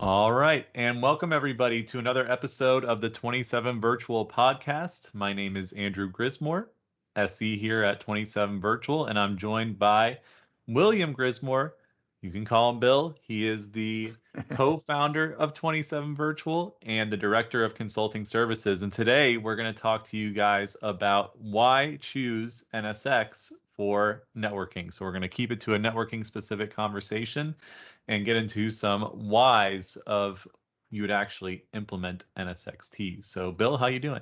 All right, and welcome everybody to another episode of the 27 Virtual Podcast. My name is Andrew Grismore, SE here at 27 Virtual, and I'm joined by William Grismore. You can call him Bill. He is the co-founder of 27 Virtual and the director of consulting services. And today we're going to talk to you guys about why choose NSX for networking. So we're going to keep it to a networking specific conversation and get into some whys of you would actually implement NSX T. So Bill, how you doing?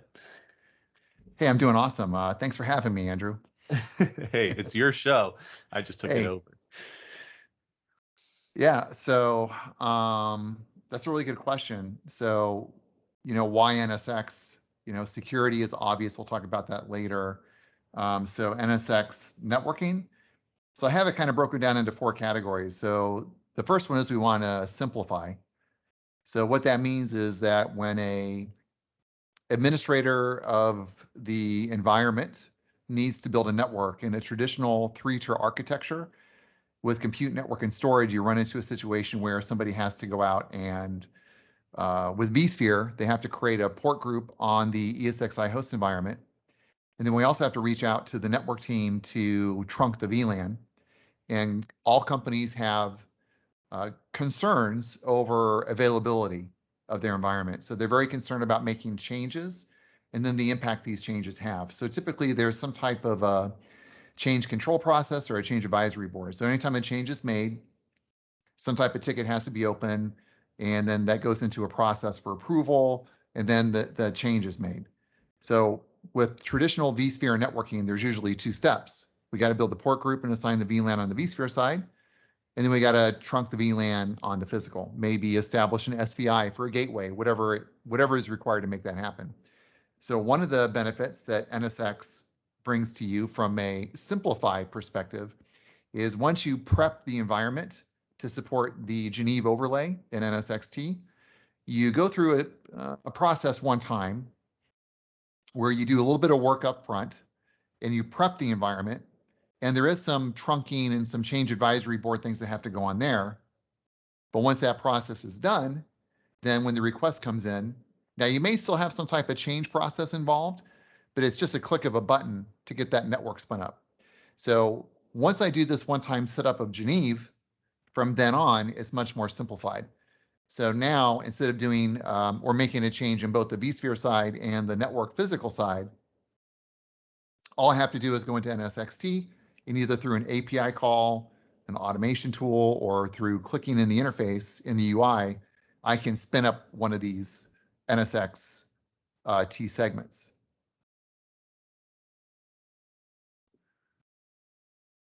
Hey, I'm doing awesome. Thanks for having me, Andrew. Hey, it's your show. I just took it Hey, over. yeah, so that's a really good question. So, why NSX? Security is obvious. We'll talk about that later. So NSX networking. So I have it kind of broken down into four categories. So the first one is we want to simplify. So what that means is that when a administrator of the environment needs to build a network in a traditional three-tier architecture with compute, network, and storage, you run into a situation where somebody has to go out and with vSphere, they have to create a port group on the ESXi host environment. And then we also have to reach out to the network team to trunk the VLAN. And all companies have concerns over availability of their environment. So they're very concerned about making changes and then the impact these changes have. So typically there's some type of a change control process or a change advisory board. So anytime a change is made, some type of ticket has to be open, and then that goes into a process for approval, and then the change is made. So with traditional vSphere networking, there's usually two steps. We got to build the port group and assign the VLAN on the vSphere side. And then we got to trunk the VLAN on the physical, maybe establish an SVI for a gateway, whatever is required to make that happen. So one of the benefits that NSX brings to you from a simplified perspective is once you prep the environment to support the Geneva overlay in NSX T, you go through a process one time where you do a little bit of work up front and you prep the environment. And there is some trunking and some change advisory board things that have to go on there. But once that process is done, then when the request comes in, now you may still have some type of change process involved, but it's just a click of a button to get that network spun up. So once I do this one-time setup of Geneva, from then on, it's much more simplified. So now, instead of doing or making a change in both the vSphere side and the network physical side, all I have to do is go into NSXT, and either through an API call, an automation tool, or through clicking in the interface in the UI, I can spin up one of these NSX T segments.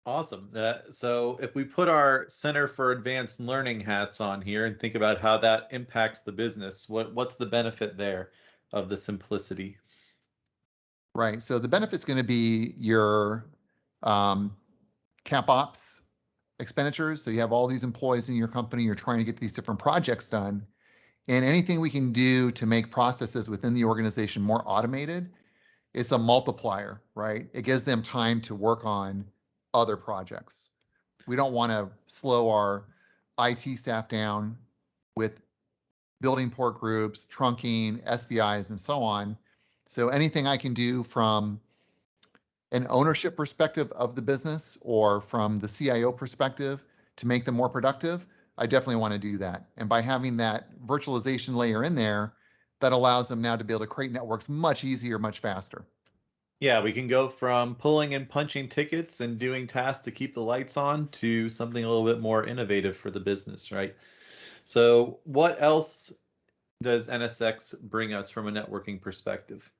Awesome. So if we put our Center for Advanced Learning hats on here and think about how that impacts the business, what's the benefit there of the simplicity? Right. So the benefit's going to be your cap ops expenditures. So you have all these employees in your company, you're trying to get these different projects done. And anything we can do to make processes within the organization more automated, it's a multiplier, right? It gives them time to work on other projects. We don't want to slow our IT staff down with building port groups, trunking, SVIs, and so on. So anything I can do from an ownership perspective of the business or from the CIO perspective to make them more productive, I definitely want to do that. And by having that virtualization layer in there, that allows them now to be able to create networks much easier, much faster. Yeah, we can go from pulling and punching tickets and doing tasks to keep the lights on to something a little bit more innovative for the business, right? So what else does NSX bring us from a networking perspective?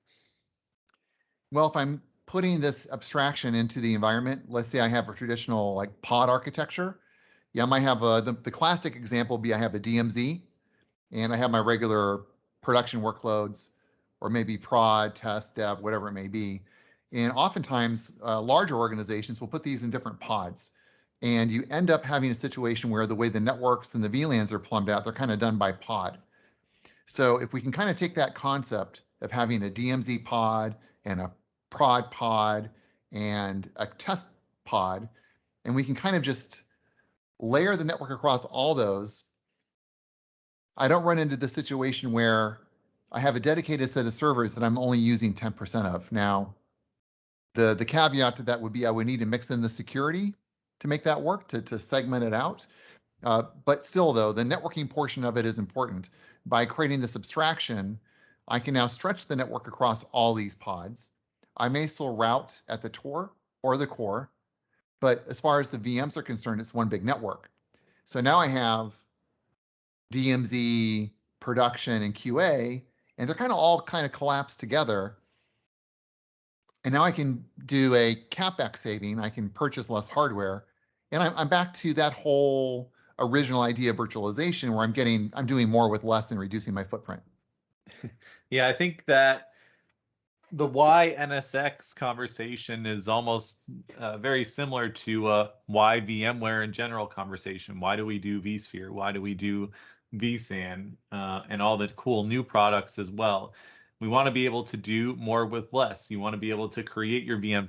Well, if I'm putting this abstraction into the environment, let's say I have a traditional like pod architecture. Yeah, I might have the classic example be I have a DMZ and I have my regular production workloads or maybe prod, test, dev, whatever it may be. And oftentimes larger organizations will put these in different pods. And you end up having a situation where the way the networks and the VLANs are plumbed out, they're kind of done by pod. So if we can kind of take that concept of having a DMZ pod and a prod pod and a test pod, and we can kind of just layer the network across all those, I don't run into the situation where I have a dedicated set of servers that I'm only using 10% of. Now, the caveat to that would be I would need to mix in the security to make that work, to segment it out. But still, though, the networking portion of it is important. By creating this abstraction, I can now stretch the network across all these pods. I may still route at the TOR or the core, but as far as the VMs are concerned, it's one big network. So now I have DMZ, production, and QA, and they're all collapsed together. And now I can do a CapEx saving. I can purchase less hardware. And I'm back to that whole original idea of virtualization where I'm doing more with less and reducing my footprint. Yeah, I think that the why NSX conversation is almost very similar to why VMware in general conversation. Why do we do vSphere? Why do we do vSAN and all the cool new products as well? We want to be able to do more with less. You want to be able to create your VM